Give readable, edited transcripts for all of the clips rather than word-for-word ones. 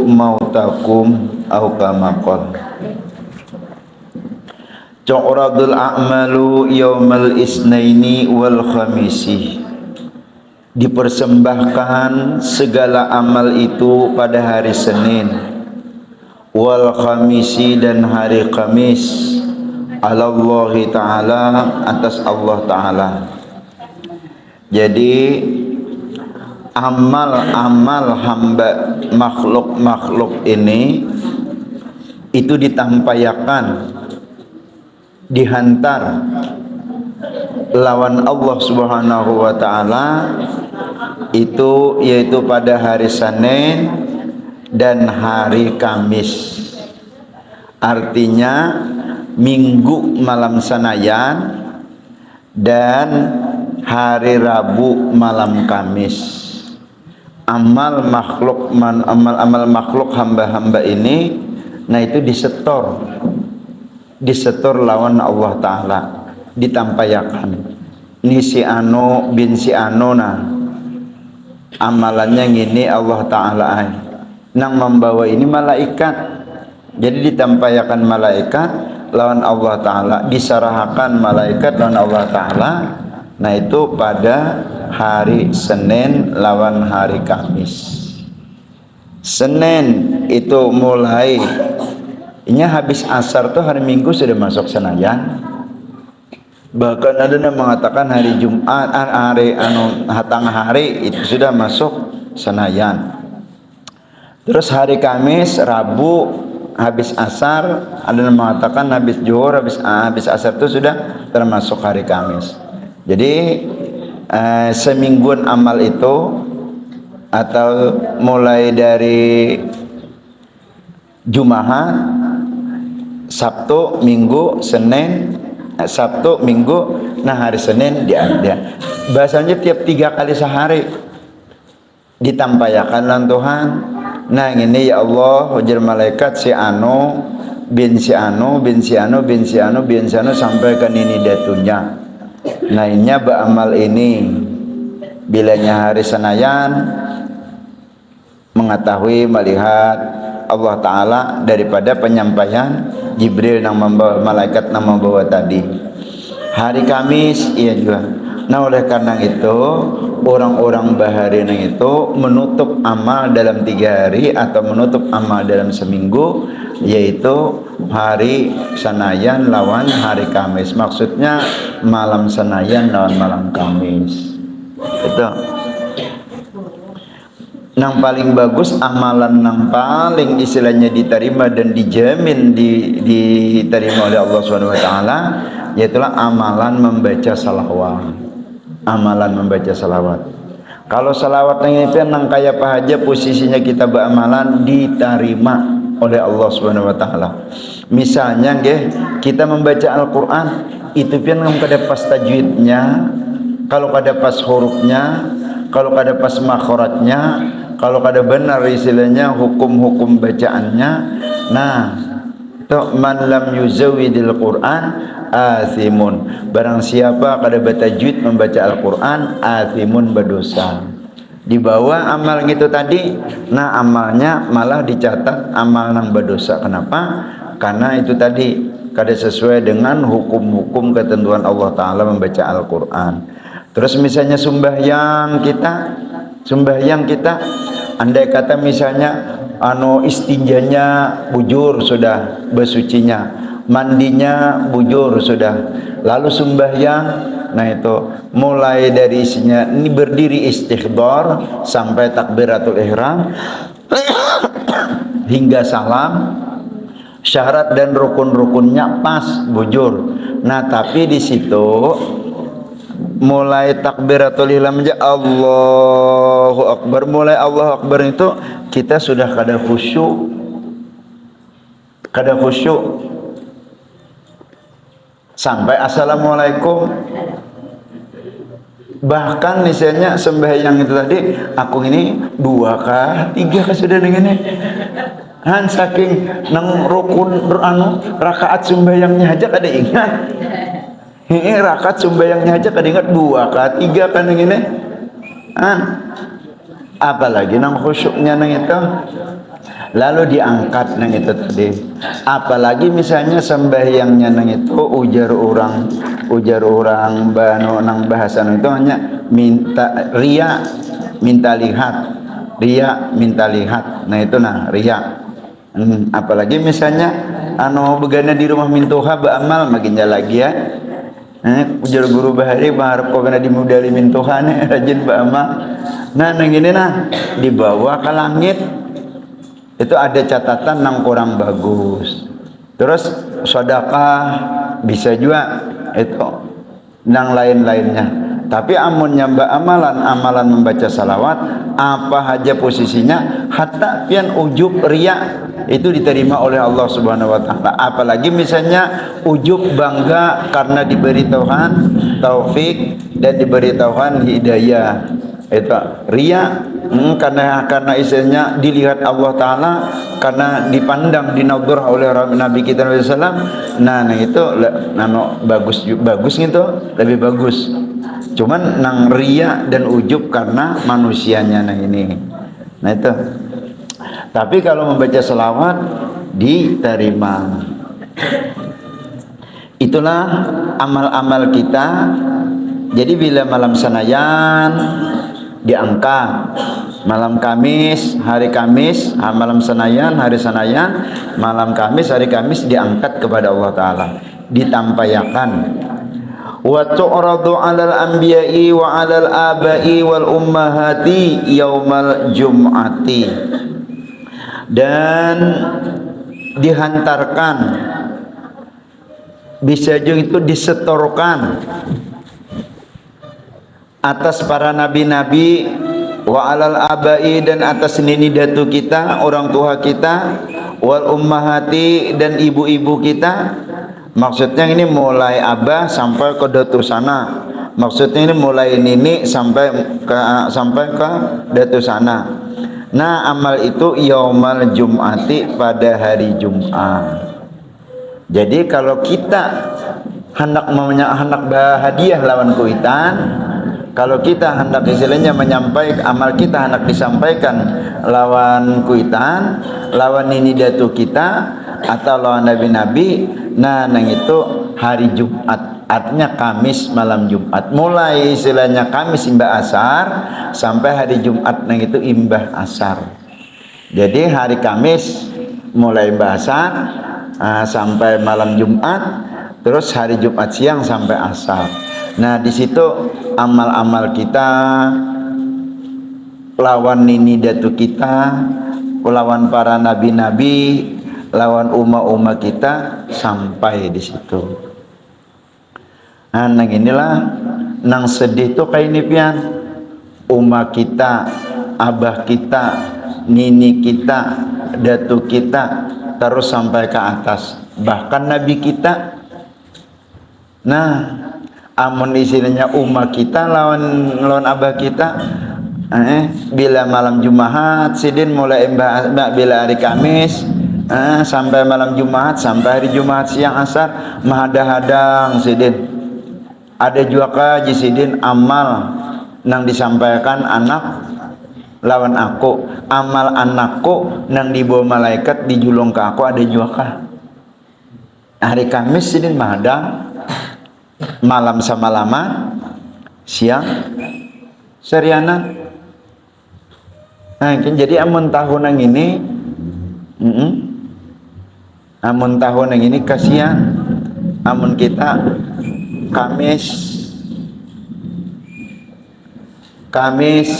mautakum au kama qala. Tu'radul a'malu yaumal isnaini wal khamisi. Dipersembahkan segala amal itu pada hari Senin wal khamisi dan hari Kamis, alallahi ta'ala, atas Allah ta'ala. Jadi amal-amal hamba makhluk-makhluk ini itu ditampayakan, dihantar lawan Allah Subhanahu wa ta'ala, itu yaitu pada hari Senin dan hari Kamis. Artinya Minggu malam Senayan dan hari Rabu malam Kamis. Amal makhluk hamba-hamba ini, nah itu disetor lawan Allah Ta'ala, ditampayakan. Ini si anu bin si anu, nah amalannya gini Allah Ta'ala nang membawa ini malaikat. Jadi ditampayakan malaikat lawan Allah Ta'ala, disarahakan malaikat lawan Allah Ta'ala. Nah itu pada hari Senin lawan hari Kamis. Senin itu mulai ini habis asar tuh hari Minggu sudah masuk Senayan. Bahkan ada yang mengatakan hari Jumat, hari tengah hari itu sudah masuk Senayan. Terus hari Kamis, Rabu habis asar, ada yang mengatakan habis zuhur, habis asar itu sudah termasuk hari Kamis. Jadi semingguan amal itu, atau mulai dari Jumat, Sabtu, Minggu, Senin, Sabtu, Minggu, nah hari Senin dia. Bahasanya tiap 3 kali sehari ditampayakan lan Tuhan. Nah ini ya Allah, ujar malaikat si anu bin si anu bin si anu bin si anu bin si anu sampai ke ini datunya. Nah ini beramal ini bilanya hari Senayan, mengetahui melihat Allah Ta'ala daripada penyampaian Jibril yang membawa malaikat yang membawa tadi. Hari Kamis iya juga. Nah oleh karena itu orang-orang baharin itu menutup amal dalam 3 hari atau menutup amal dalam seminggu, yaitu hari Senayan lawan hari Kamis. Maksudnya malam Senayan lawan malam Kamis. Itu yang paling bagus, amalan yang paling istilahnya diterima dan dijamin diterima oleh Allah Subhanahu wa taala, yaitulah amalan membaca salawat. Amalan membaca salawat. Kalau salawat yang itu nang kaya apa aja posisinya kita beramalan diterima oleh Allah Subhanahu wa taala. Misalnya kita membaca Al-Qur'an, itu pian kada pas tajwidnya, kalau kada pas hurufnya, kalau kada pas makhoratnya, kalau kada benar istilahnya hukum-hukum bacaannya. Nah, man lam yuzawidil Qur'an athimun. Barang siapa kada bertajwid membaca Al-Qur'an, athimun, berdosa. Di bawah amal gitu tadi, nah amalnya malah dicatat amal yang berdosa. Kenapa? Karena itu tadi kada sesuai dengan hukum-hukum ketentuan Allah Ta'ala membaca Al-Qur'an. Terus misalnya sembahyang kita, andai kata misalnya istinjanya bujur sudah bersucinya, mandinya bujur sudah, lalu sembahyang, nah itu mulai dari isinya ini berdiri istighfar sampai takbiratul ihram hingga salam, syarat dan rukun-rukunnya pas bujur. Nah tapi di situ mulai takbiratul ihram aja Allahu Akbar, mulai Allahu Akbar itu kita sudah kada khusyuk sampai assalamualaikum. Bahkan misalnya sembahyang itu tadi, aku ini 2 kah 3 kah sudah begini, saking nang rukun rakaat sembahyangnya aja kada ingat. Ini rakaat sembahyangnya aja kada ingat 2 kah 3 kan begini, apalagi nang khusyuknya nang itu. lalu diangkat nang itu tadi. Apalagi misalnya sembahyangnya nang itu ujar orang bano nang bahasa nang itu hanya minta ria, minta minta lihat. Nah itu nah ria. Apalagi misalnya begana di rumah mintuha baamal makinnya lagi ya. Ujar guru bahari baharap kau kena dimudali mintuhan rajin baamal. Nah nang ini nah dibawa ke langit itu ada catatan nang kurang bagus. Terus sedekah bisa juga itu nang lain-lainnya. Tapi amun nyamba amalan membaca salawat apa aja posisinya hatta pian ujub riya itu diterima oleh Allah Subhanahu wa taala. Apalagi misalnya ujub bangga karena diberi Tuhan taufik dan diberi Tuhan hidayah. Itu riya karena istilahnya dilihat Allah taala, karena dipandang dinadzur oleh Nabi kita SAW. Nah itu bagus gitu, lebih bagus. Cuman nang ria dan ujub karena manusianya nang ini. Nah itu. Tapi kalau membaca selawat diterima. Itulah amal-amal kita. Jadi bila malam senayan diangkat, malam Kamis, hari Kamis, malam senayan, hari senayan, malam Kamis, hari Kamis diangkat kepada Allah Ta'ala, ditampayakan. Wa tu'radu 'alal anbiya'i wa 'alal aba'i wal ummahati yaumal jum'ati, dan dihantarkan, bisa juga itu disetorkan atas para nabi-nabi, wa 'alal aba'i, dan atas nini datu kita, orang tua kita, wal ummahati, dan ibu-ibu kita. Maksudnya ini mulai abah sampai ke datu sana. Maksudnya ini mulai nini sampai ke datu sana. Nah amal itu yaumal jum'ati, pada hari Jumat. Jadi kalau kita hendak bahagiah lawan kuitan, kalau kita hendak istilahnya menyampaikan amal kita hendak disampaikan lawan kuitan, lawan nini datu kita atau lawan nabi-nabi, nah nang itu hari Jumat, artinya Kamis malam Jumat. Mulai istilahnya Kamis imbah asar sampai hari Jumat nang itu imbah asar. Jadi hari Kamis mulai imbah asar sampai malam Jumat, terus hari Jumat siang sampai asar. Nah di situ amal-amal kita lawan nini datu kita, lawan para nabi-nabi, lawan umat-umat kita sampai di situ. Nah nang inilah nang sedih tuh kayak ini pian, umat kita, abah kita, nini kita, datu kita, terus sampai ke atas, bahkan nabi kita. Nah amun istilahnya umat kita lawan abah kita, bila malam Jumat sidin mulai bila hari Kamis sampai malam Jumat, sampai hari Jumat siang asar mahadang sidin. Ada juga kaji sidin amal nang disampaikan anak lawan aku, amal anakku nang dibawa malaikat dijulung ke aku, ada juga kah hari Kamis sidin mahadang, malam sama lama, siang seriana. Nah jadi amun tahun yang ini amun tahun yang ini kasihan amun kita Kamis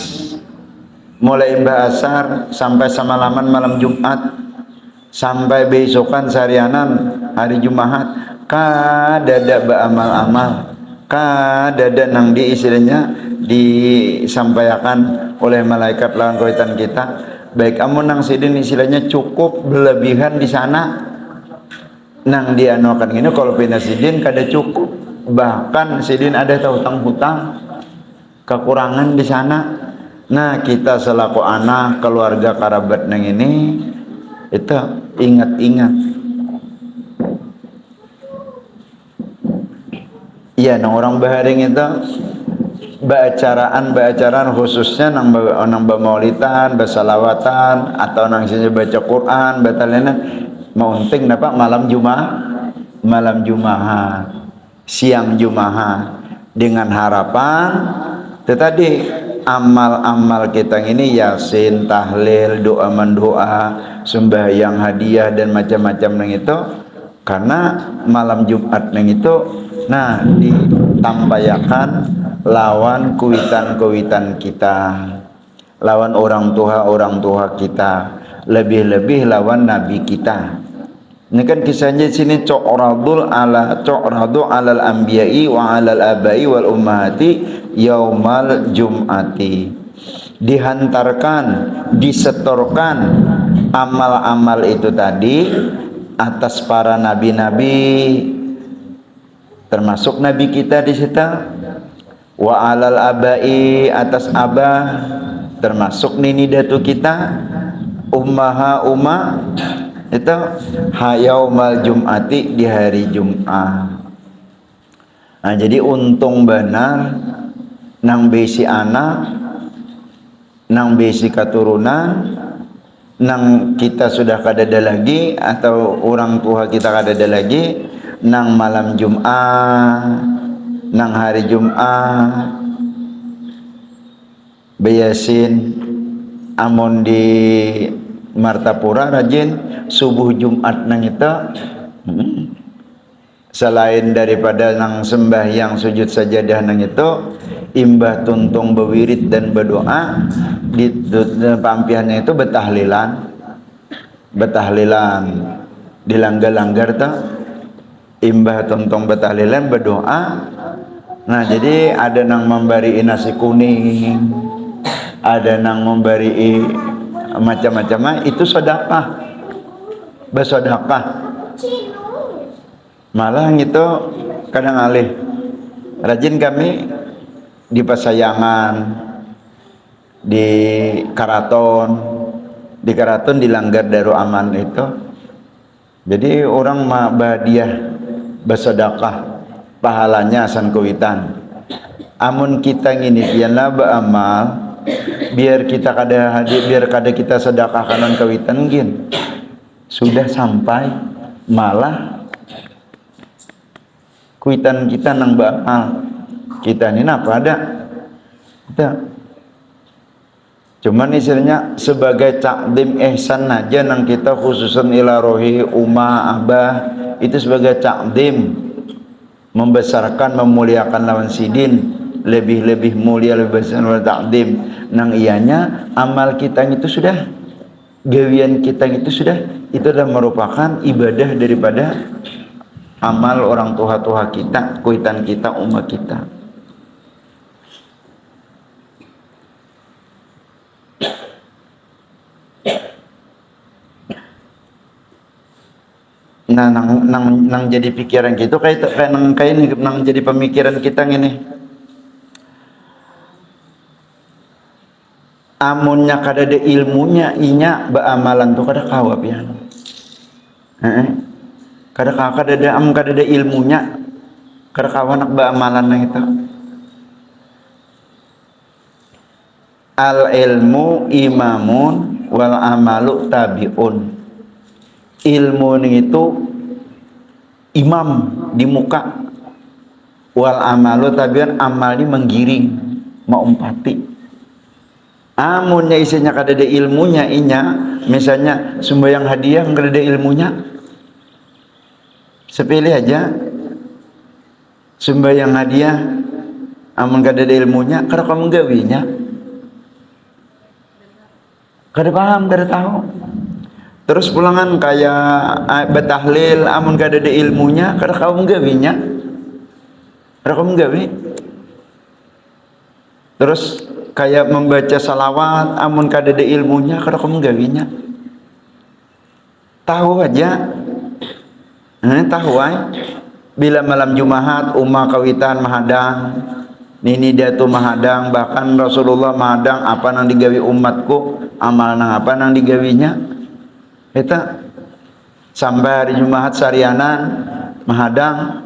mulai imbah asar sampai samalaman malam Jumat, sampai besokan seharianan hari Jumat, kadada beramal-amal, kadada nang di istilahnya disampaikan oleh malaikat lawan kaitan kita. Baik amun nang sidin istilahnya cukup berlebihan di sana, nang dianuakan ini kalau pindah sidin kada cukup, bahkan sidin ada hutang-hutang kekurangan di sana. Nah kita selaku anak keluarga kerabat nang ini itu ingat-ingat ya, nang orang baharing itu baacaraan khususnya nang bamaulitan, basalawatan atau nang saja baca Quran, batalenan maunting napa malam Jumat, siang Jumat, dengan harapan tadi amal-amal kita ini yasin, tahlil, doa mendoa, sembahyang hadiah dan macam-macam nang itu, karena malam Jumat nang itu nah ditampayakan lawan kuitan-kuitan kita, lawan orang tua kita, lebih-lebih lawan nabi kita. Ini kan kisahnya sini tu'radu alal anbiya'i wa alal abai wal ummati yaumal jum'ati. Dihantarkan, disetorkan amal-amal itu tadi atas para nabi-nabi, termasuk nabi kita di situ, wa alal abai, atas abah, termasuk nini datu kita, ummaha itu hayaumal jum'ati, di hari Jumat. Nah, jadi untung benar nang besi anak, nang besi keturunan, nang kita sudah kadada lagi atau orang tua kita kadada lagi, nang malam Jumat, nang hari Jumat beyasin amun di Martapura rajin subuh Jumat nang itu, selain daripada nang sembahyang sujud sajadah nang itu, imbah tuntung bewirid dan berdoa, di pampiannya itu betahlilan dilanggar-langgar tuh, imbah tuntung betahlilan berdoa. Nah, jadi ada nang memberi nasi kuning, ada nang memberi macam-macam, itu sedekah, bersedekah. Malah gitu kadang alih rajin kami di Pasayangan, di Karaton dilanggar Darul Aman itu. Jadi orang bahadiah bersedekah, pahalanya asan kuitan. Amun kita ngini pianlah beramal, biar kita kada kita sedekah kanan kawitan gin, sudah sampai malah kuitan kita nang beramal kita ini apa ada kita cuman istilahnya sebagai takdim ihsan aja nang kita khususan ila rohi umma abah, itu sebagai takdim, membesarkan memuliakan lawan sidin, lebih mulia, lebih besar takdim nang ianya amal kita itu sudah, gawian kita itu sudah, itu adalah merupakan ibadah daripada amal orang tua kita, kuitan kita, umat kita. Nah, nang jadi pikiran gitu kayak nang jadi pemikiran kita gini. Amunnya kada ada ilmunya inya beamalan tuh kada kawap ya. Kada ada ilmunya, kada kawan nak beamalan nang itu. Al ilmu imamun wal amalu tabiun. Ilmu itu imam di muka, wal amalu tabiun, amal ini menggiring, maumpati. Amunnya isinya kada ada ilmunya inya, misalnya sembahyang hadiah kada ada ilmunya, sepilih aja sembahyang hadiah amun kada ada ilmunya, kada kamu gawinya, kada paham, kada tahu. Terus pulangan kayak betahlil amun kada ada ilmunya, kada kamu gawinya, kada kamu gawi. Terus kayak membaca salawat amun kada ada ilmunya, kada kamu gawinya. Tahu aja, tahu ay. Bila malam Jumat umma kawitan mahadang, nini datu mahadang, bahkan Rasulullah mahadang apa nang digawi umatku, amal nang apa nang digawinya. Kita sampai hari Jumat sarianan mahadang,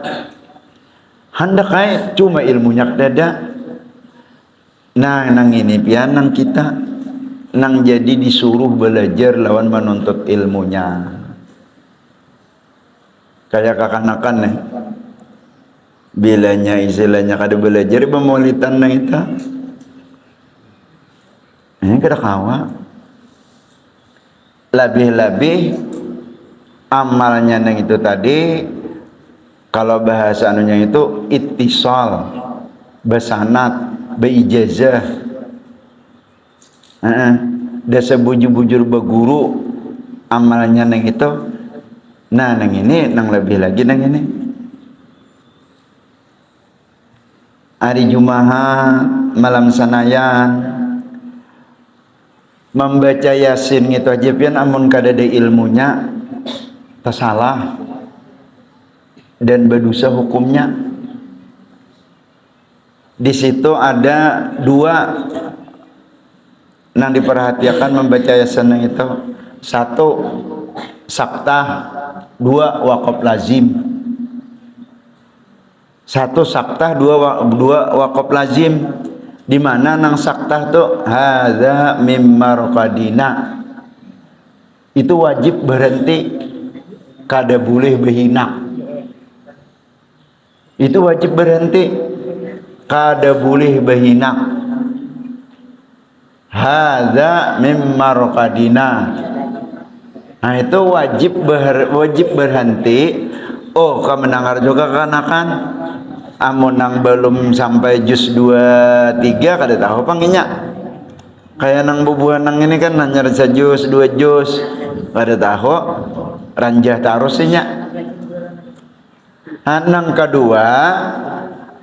hendak ay cuma ilmunya kada. Nah nang ini pian nang kita nang jadi disuruh belajar lawan menuntut ilmunya. Kayak kakanakan nih, bilanya istilahnya kada belajar pemaulitan nang kita ini kada kawa lebih-lebih amalnya nang itu tadi. Kalau bahasa anunya itu ittisal, basanat, beijazah, dasa bujur-bujur beguru amalnya nang itu. Nah nang ini nang lebih lagi nang ini hari Jumaha malam sanayan membaca Yasin gitu aja pian amun kada ada ilmunya tersalah dan berdosa hukumnya. Di situ ada dua yang diperhatikan membaca Yasin itu. Satu saktah, dua waqaf lazim. Satu saktah, dua waqaf lazim. Di mana nang saktah tuh hadza mimmar qadina. Itu wajib berhenti, kada boleh berhina. Itu wajib berhenti, kada boleh berhina. Hadza mimmar qadina. Nah itu wajib berhenti. Oh kamu mendengar juga kanakan amun nang belum sampai juz 2 3 kada tahu panginya. Kayak nang bubuhan nang ini kan hanya sejus 2 juz kada tahu ranjah tarusinya. Nang kedua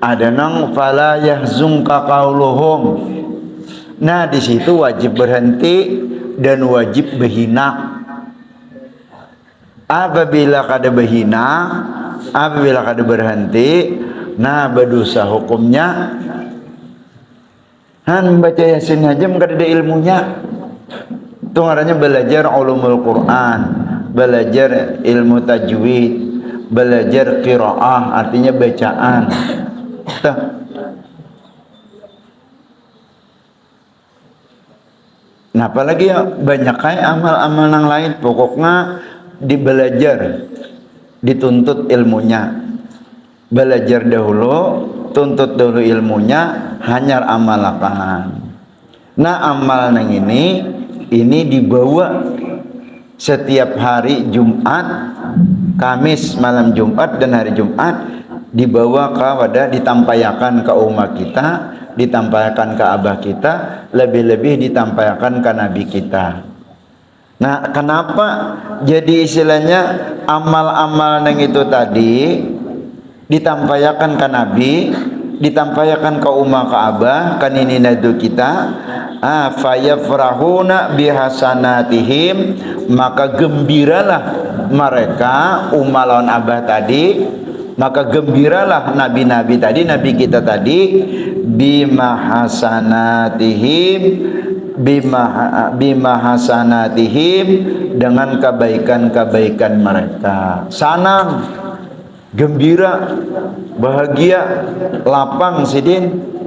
ada nang fala yahzunka qauluhum. Nah di situ wajib berhenti dan wajib berhina. Apabila kada berhina, apabila kada berhenti, nah berdosa hukumnya. Baca Yasin aja kada ada ilmunya. Itu ngarannya belajar ulumul Quran, belajar ilmu tajwid, belajar qiraah artinya bacaan. Tuh. Nah apalagi ya banyak kayak amal-amal yang lain pokoknya dibelajar, dituntut ilmunya. Belajar dahulu, tuntut dahulu ilmunya, hanyar amalkan. Nah amal nang ini dibawa setiap hari Jumat, Kamis malam Jumat dan hari Jumat dibawa ke wadah, ditampaikan ke umat kita, ditampaikan ke abah kita, lebih-lebih ditampaikan ke nabi kita. Nah kenapa jadi istilahnya amal-amal yang itu tadi ditampaikan ke nabi, ditampaikan ke umat ke abah, kan ini nadu kita. Fayafrahuna bihasanatihim, maka gembiralah mereka umat lawan abah tadi, maka gembiralah nabi-nabi tadi, nabi kita tadi bimahasanatihim, bimahasanatihim, dengan kebaikan-kebaikan mereka. Sanang, gembira, bahagia, lapang sidin.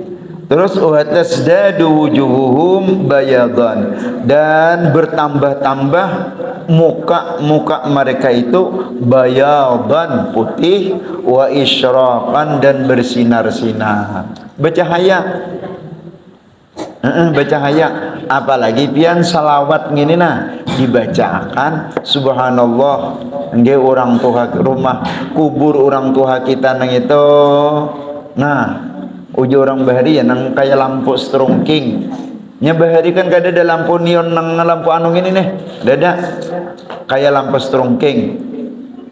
Terus watasdadu wujuhuhum bayadan, dan bertambah-tambah muka-muka mereka itu bayadan, putih, wa isyraqan, dan bersinar-sinar, bercahaya. Bercahaya. Apalagi pian salawat ngini nah dibacakan subhanallah nggih orang tua rumah kubur orang tua kita nang itu. Nah uji orang bahari ya nang kayak lampu strongking nya bahari kan kada ada lampu neon nang lampu anu ini nih dada kayak lampu strongking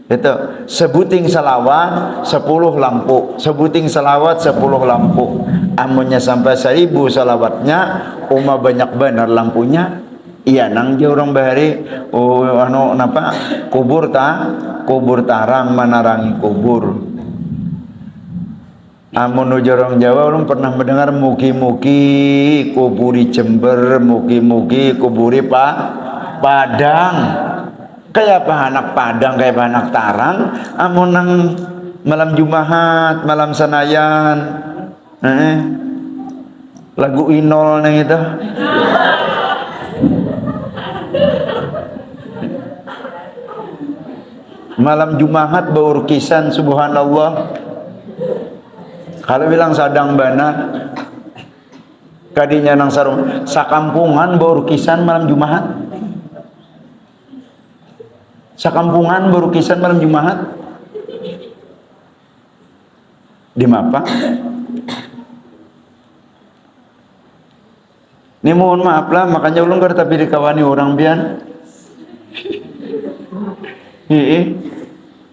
itu sebuting salawat 10 lampu, sebuting salawat 10 lampu. Amunnya sampai 1000 salawatnya umma banyak benar lampunya. Iya nang dia orang bahari anu napa kubur tarang menarangi kubur. Amun orang Jawa orang pernah mendengar mugi-mugi kuburi Jember, mugi-mugi kuburi Padang. Kayak apa anak Padang, kayak apa anak Tarang. Amun nang malam Jumat, malam sanayan, lagu Inol nang itu. Malam Jumat beurkisan, subhanallah. Kalau bilang sadang bana kadinya nang sarung sakampungan beurkisan malam Jumat. Sakampungan beurkisan malam Jumat. Di mapa? Ini mohon maaf lah, makanya ulun kada tapi dikawani orang pian.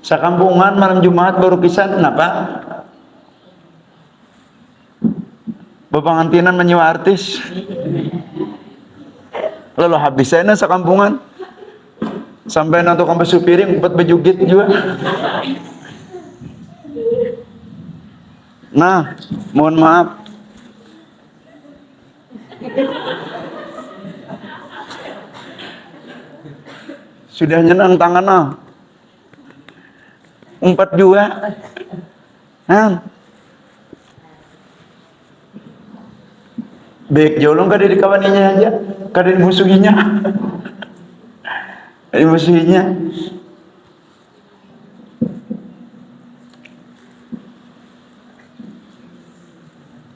Sakampungan malam Jumat baru kisan, kenapa? Bepangantinan menyewa artis. Lalu habis saya sakampungan. Sampai nanti kampus supiring buat bejugit juga. Nah, mohon maaf. Sudah nyenang tangan nah. 4 juga. Baik jolong kada dikawaninya aja, kada dimusuhinya. Dimusuhinya.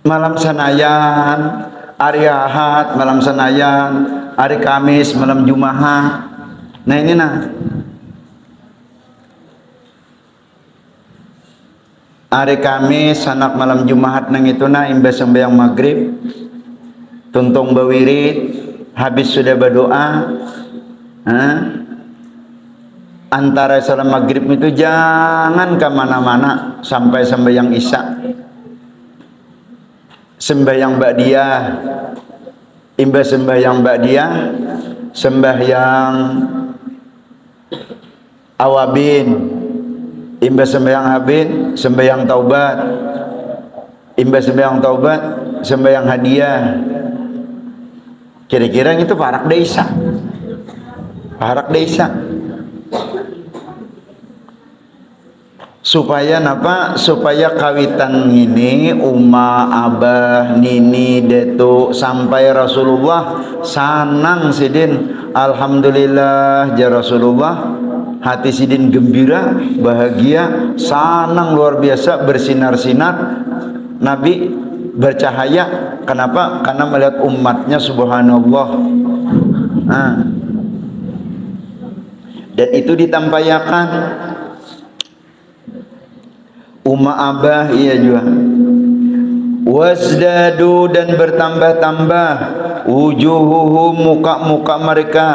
Malam Senayan, hari Ahad, malam Senayan, hari Kamis, malam Jumat. Nah ini nah. Hari Kamis anak malam Jumat nang itu na imbas sembahyang maghrib tuntung bawirid habis sudah berdoa antara salam maghrib itu jangan kemana-mana sampai sembahyang isya, sembahyang ba'diyah, imbas sembahyang ba'diyah, sembahyang awabin, imbas sembahyang habin, sembahyang taubat, imbas sembahyang taubat, sembahyang hadiah. Kira-kira itu parak desa. Parak desa. Supaya napa? Supaya kawitan ini uma, abah, nini, detu sampai Rasulullah sanang sidin. Alhamdulillah ya Rasulullah. Hati sidin gembira, bahagia, sanang luar biasa, bersinar-sinar. Nabi bercahaya. Kenapa? Karena melihat umatnya, subhanallah. Dan itu ditampayakan. Umma abah iya juga. Wasdadu dan bertambah-tambah wujuhuhum muka-muka mereka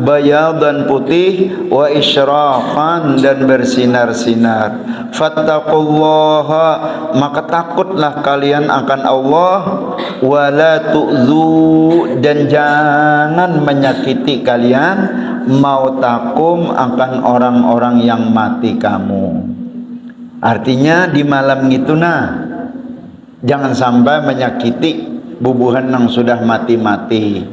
bayadan putih wa isyraqan dan bersinar-sinar. Fattaqullaha maka takutlah kalian akan Allah wala tu'zu dan jangan menyakiti kalian mautakum akan orang-orang yang mati kamu. Artinya di malam itu nah jangan sampai menyakiti bubuhan yang sudah mati-mati.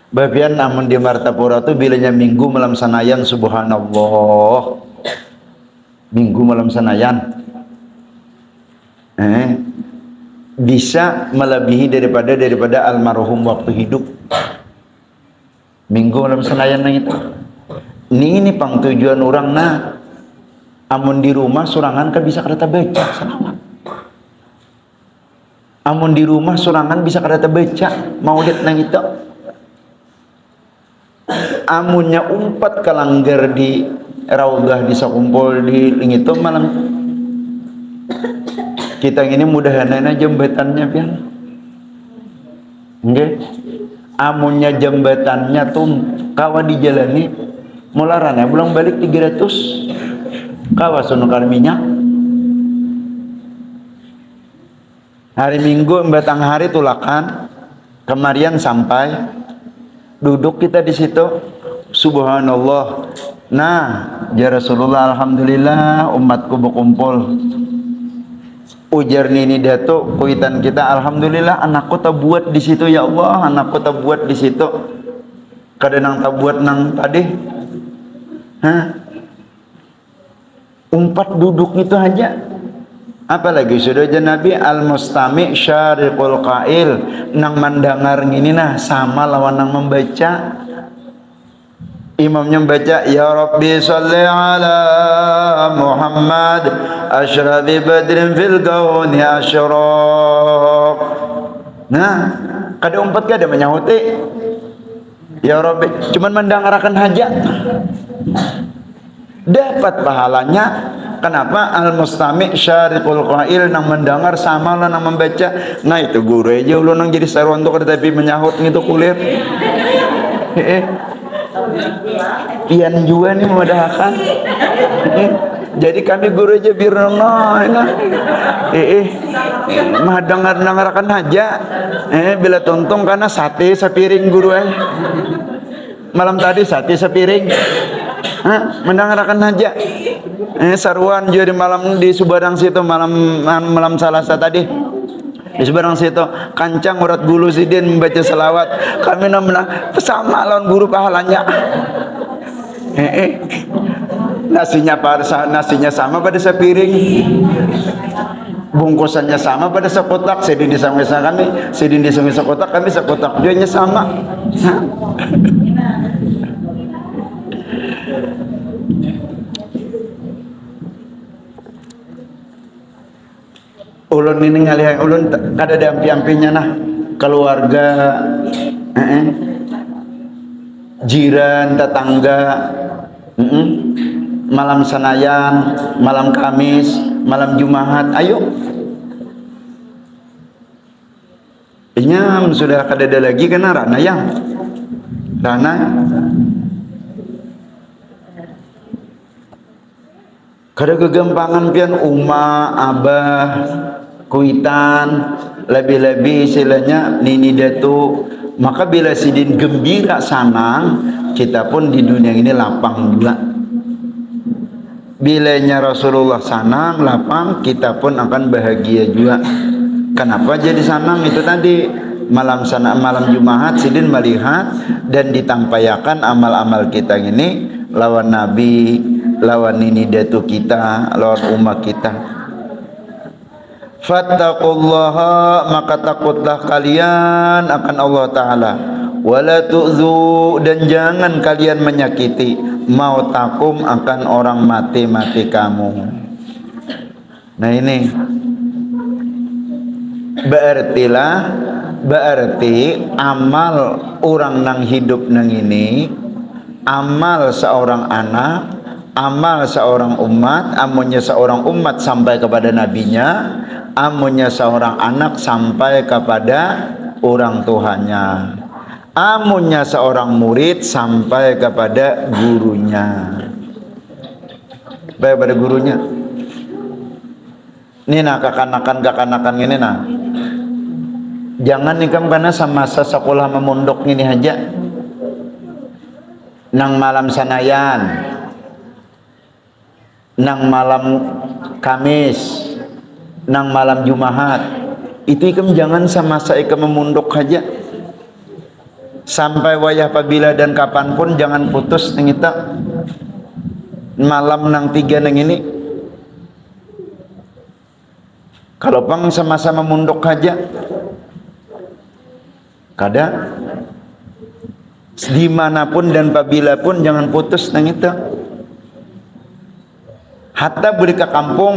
Babian namun di Martapura itu bilanya minggu malam Senayan, subhanallah. Minggu malam Senayan. Bisa melebihi daripada almarhum waktu hidup. Minggu malam Senayan nang itu. Ini pang tujuan orang nah. Amun di rumah surangan kan bisa kada baca selawat. Amun di rumah surangan bisa kada baca maulid nang itu. Amunnya umpat kalanggar di raudhah di sakumpul di itu malam. Kita ini mudahan jembatannya pian. Nggih. Amunnya jembatannya tuh kawa dijalani mularana belum balik 300 kawa sunukar minyak hari Minggu batang hari tulakan kemarian sampai duduk kita di situ subhanallah. Nah ya Rasulullah alhamdulillah umatku berkumpul ujar nini datuk kuitan kita alhamdulillah anakku tak buat di situ ya Allah, anakku tak buat di situ kada nang tak buat nang tadi Hah? Umpat duduk itu aja. Apalagi sudah Nabi al-mustami syariqul qail, nang mendengar ngini nah sama lawan nang membaca. Imamnya membaca ya Rabbi sholli ala Muhammad asyrafi badrin fil kauni asyraq. Nah, kada umpat kada menyahuti ya Rabbi, cuman mendengarkan hajat dapat pahalanya. Kenapa? Al-mustami syariqul qail, nang mendengar sama lah nang membaca. Nah itu guru aja ulun nang jadi saruan tuh tapi menyahut gitu kulir. Pian juga nih memudahkan. Jadi kami guru aja biar mah dengarkan aja. Bila tuntung karena sate sepiring guru malam tadi sate sepiring. Mendengarkan aja. Saruan jadi malam di Subadang situ malam Selasa tadi di Subadang situ kancang urat bulu sidin membaca selawat. Kami namanya sama lawan guru pahalanya. Nasinya sama pada sepiring, bungkusannya sama pada sekotak. Sidin di kami, sidin di sekotak, kami sekotak juga sama. Ulun ini ngalih ulun kada ada ampi-ampinya nah keluarga, jiran, tetangga, malam Senayan, malam Kamis, malam Jumat, ayo. Inyam sudah kada ada lagi kena rana yang rana. Kada kegampangan pian uma, abah, kuitan, lebih-lebih istilahnya nini datu. Maka bila sidin gembira sanang, kita pun di dunia ini lapang juga. Bilanya Rasulullah sanang, lapang, kita pun akan bahagia juga. Kenapa jadi sanang? Itu tadi malam Jumat sidin melihat dan ditampayakan amal-amal kita ini lawan Nabi, lawan nini datu kita, lawan umat kita. Fattaqullaha, maka takutlah kalian akan Allah Ta'ala. Wala tu'zu, dan jangan kalian menyakiti mautakum, akan orang mati-mati kamu. Nah ini berarti amal orang nang hidup nang ini, amal seorang anak, amal seorang umat, amunnya seorang umat sampai kepada nabinya, amunnya seorang anak sampai kepada orang tuanya, amunnya seorang murid sampai kepada gurunya. Baik pada gurunya. Ini nah kekanakan ini nah. Jangan nikam karena sama sekolah memunduk ini aja. Nang malam Senayan, nang malam Kamis, nang malam Jumat, itu ikam jangan sama saya ikam memunduk aja. Sampai wayah apabila dan kapanpun jangan putus nang kita. Malam nang 3 nang ini. Kalau pang sama-sama munduk aja. Kada dimanapun dan apabila pun jangan putus nang itu. Hatta boleh ke kampung.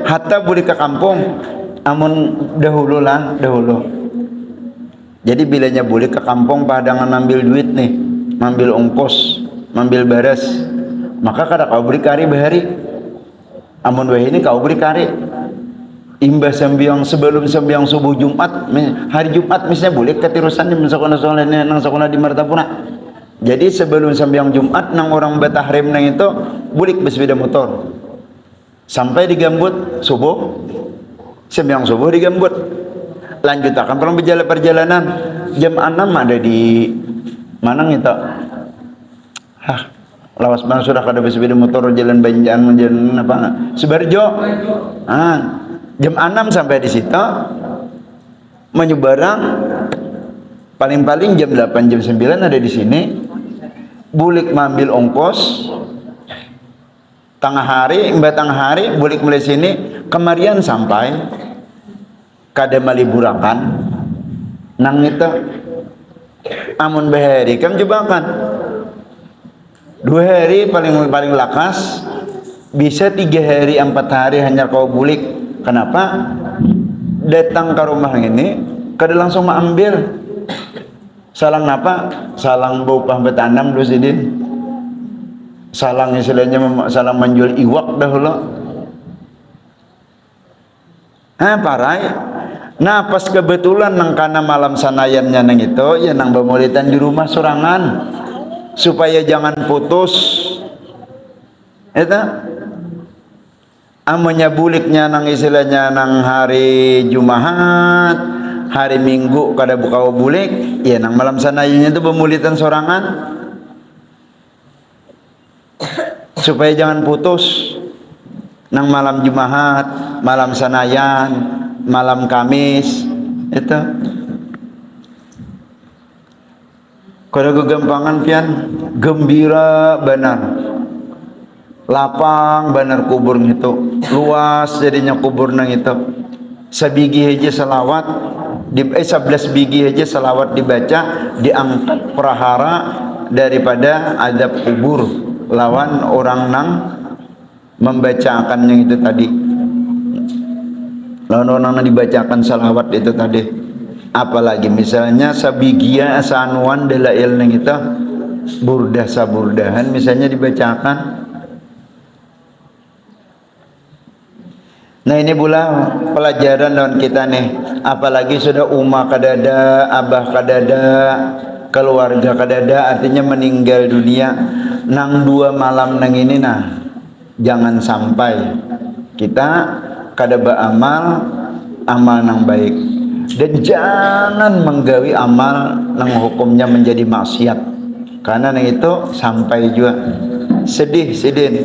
Hatta boleh ke kampung. Amun dahulu. Jadi bilanya boleh ke kampung padangan ambil duit nih, ambil ongkos, ambil baras, maka kada kau beri kari bahari. Amun wah ini kau beri kari. Imbas sebelum sembiang subuh Jumat, hari Jumat misalnya boleh ketirusan di sekolah nang sekolah di Martapura. Jadi sebelum sembiang Jumat nang orang batahrim nang itu boleh bersepeda motor sampai di Gambut subuh, sembiang subuh di Gambut. Lanjut akan pulang perjalanan jam 6 ada di mana itu? Lawas mana sudah kada bersepeda motor jalan Banjan jalan apa? Subarjo. Jam 6 sampai di situ menyeberang paling-paling jam 8 jam 9 ada di sini, bulik ngambil ongkos tengah hari bulik mulai sini kemarian sampai kada maliburakan nang itu amun bahari kam jebakan 2 hari paling lakas, bisa 3 hari 4 hari hanya kau bulik. Kenapa? Datang ke rumah ini kada langsung ambil salang apa? Salang bupah betanam dulu sidin, salang istilahnya salang menjual iwak dahulu. Parai. Nah pas kebetulan nang kana malam sanayannya nang itu ya nang bamulitan di rumah sorangan supaya jangan putus itu amunnya buliknya nang istilahnya nang hari Jumat hari Minggu kada buka bulik ya nang malam sanayannya itu bamulitan sorangan supaya jangan putus nang malam Jumat malam sanayan malam Kamis itu kada kegampangan pian gembira benar lapang benar kubur itu luas jadinya kubur nang itu sabigi aja selawat 11 biji aja selawat dibaca diangkat prahara daripada adab kubur lawan orang nang membacakan yang itu tadi lawan orang nang dibacakan selawat itu tadi. Apalagi misalnya sabigia asanuan dalail nang itu burdah saburdahan misalnya dibacakan. Nah ini pula pelajaran lawan kita nih, apalagi sudah umah kadada, abah kadada, keluarga kadada, artinya meninggal dunia nang 2 malam nang ini. Nah jangan sampai kita kada amal nang baik. Dan jangan menggawi amal nang hukumnya menjadi maksiat, karena nang itu sampai juga sedih sidin.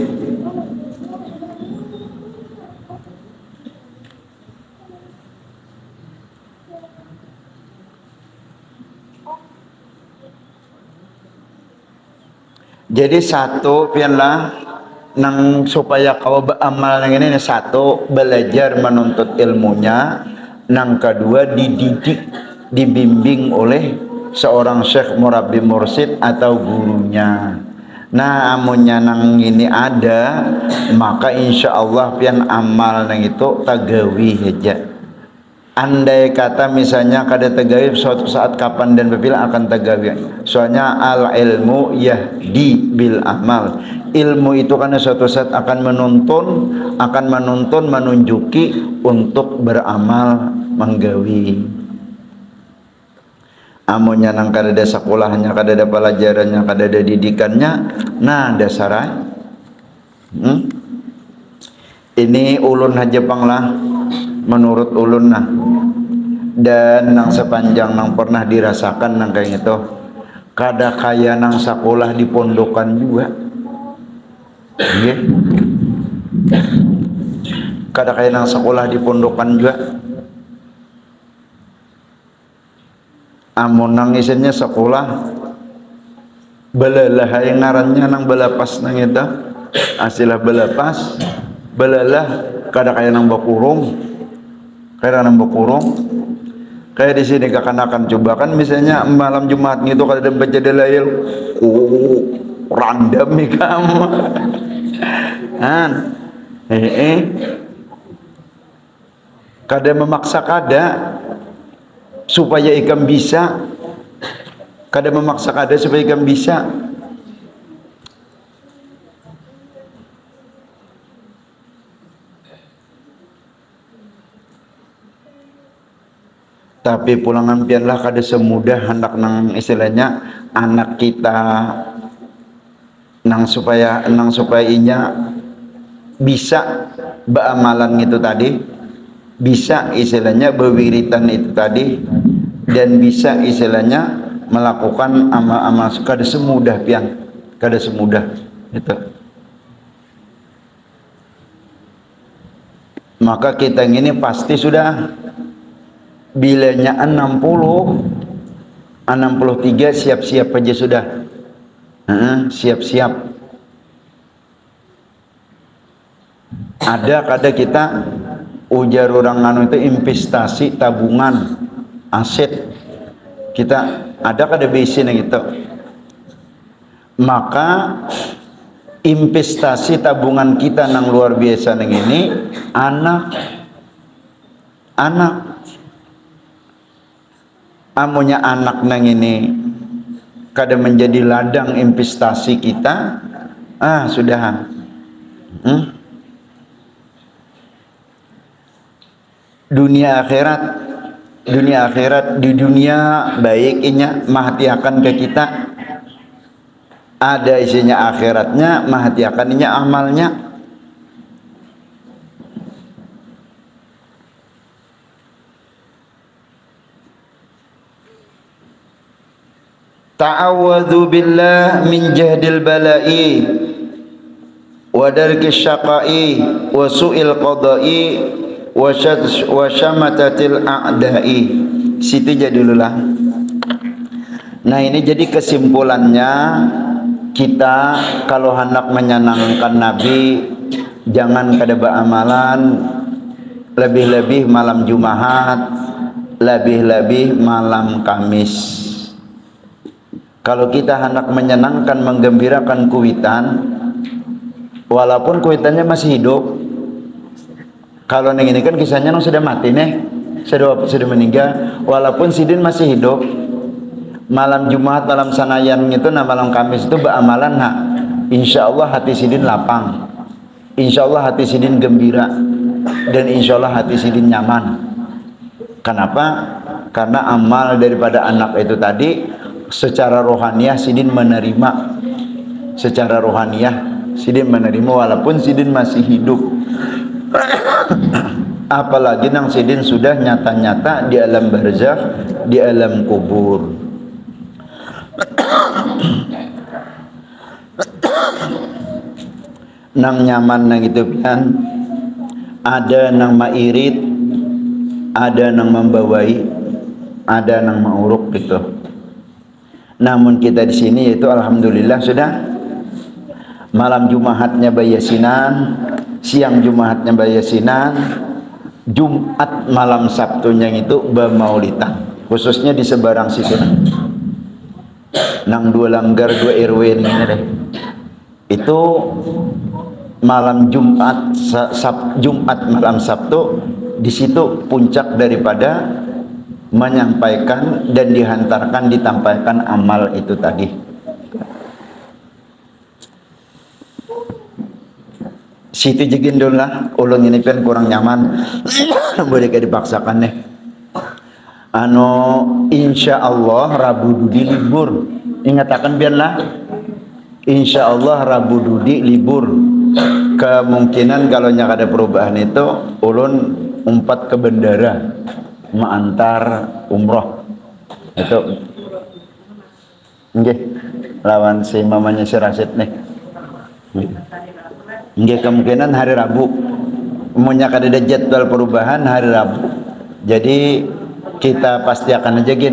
Jadi satu pianlah nang supaya kau beramal nang ini satu belajar menuntut ilmunya. Nang kedua dididik, dibimbing oleh seorang syekh murabbi mursid atau gurunya. Nah amunnya nang ini ada, maka insya Allah pian amal nang itu tagawi aja. Andai kata misalnya kada tagawi suatu saat kapan dan bila akan tagawi. Soalnya al ilmu yahdi bil amal. Ilmu itu karena suatu saat akan menuntun menunjuki untuk beramal menggawi. Amunnya nang kada ada sekolahnya, kada ada pelajarannya, kada ada didikannya, nah dasarai ini ulun haja panglah menurut ulun nah, dan nang sepanjang nang pernah dirasakan nang kayak itu kada kaya nang sekolah di pondokan juga. Okay. Kada kaya nang sekolah di pondokan juga. Amun nang isinya sekolah belalah yang ngarannya nang belapas nang itu asilah belapas belalah kada kaya nang bakurung kayak di sini kekanakan coba kan misalnya malam Jumat gitu kada baca dalail random nih kamu kan kada memaksa kada supaya ikam bisa, kada memaksa kada supaya ikam bisa. Tapi pulangan pianlah kada semudah hendak nang istilahnya anak kita nang supaya inya bisa beramalan itu tadi, bisa istilahnya berwiritan itu tadi, dan bisa istilahnya melakukan amal-amal kada semudah pian, kada semudah itu. Maka kita ini pasti sudah bilanya 60 63 siap-siap aja sudah. Siap-siap. Ada kada kita ujar orang anu itu investasi tabungan aset kita ada kada bisi gitu. Maka investasi tabungan kita nang luar biasa nang ini anak amunya anak nang ini kada menjadi ladang investasi kita, sudah. Dunia akhirat di dunia baiknya mahatiakan ke kita, ada isinya akhiratnya, mahatiakannya amalnya. Ta'awwadhu billah min jahdil bala'i wa darkis syaqa'i wa su'il qada'i wa syamatatil a'da'i. Situ jadilah. Nah, ini jadi kesimpulannya, kita kalau hendak menyenangkan Nabi jangan kada beramalan lebih-lebih malam Jumat, lebih-lebih malam Kamis. Kalau kita hendak menyenangkan, menggembirakan kuitan, walaupun kuitannya masih hidup. Kalau neng ini kan kisahnya nong sudah mati nih, sudah meninggal. Walaupun sidin masih hidup, malam Jumat, malam Sanayan itu, nah malam Kamis itu beramalan, nah insya Allah hati sidin lapang, insya Allah hati sidin gembira, dan insya Allah hati sidin nyaman. Kenapa? Karena amal daripada anak itu tadi secara rohaniah sidin menerima, secara rohaniah sidin menerima walaupun sidin masih hidup. Apalagi nang sidin sudah nyata-nyata di alam barzakh, di alam kubur. Nang nyaman nang itu pian, ada nang mairit, ada nang membawai, ada nang mauruk gitu. Namun kita di sini yaitu alhamdulillah sudah malam Jumatnya bayasinan, siang Jumatnya bayasinan, Jumat malam Sabtunya itu bermaulidan, khususnya di sebarang situ. Nang 2 langgar 2 RW ini deh. Itu malam Jumat Jumat malam Sabtu, di situ puncak daripada menyampaikan dan dihantarkan ditampaikan amal itu tadi. Situ jegin dulu lah, ulun ini kan kurang nyaman, boleh dipaksakan nih. Insya Allah Rabu Dudi libur, ingatakan biarlah. Insya Allah Rabu Dudi libur. Kemungkinan kalau nyak ada perubahan itu, ulun umpat ke bandara mengantar umroh itu nggih lawan si mamanya si Rasid nih nggih, kemungkinan hari Rabu punya ada jadwal perubahan hari Rabu, jadi kita pasti akan aja gini.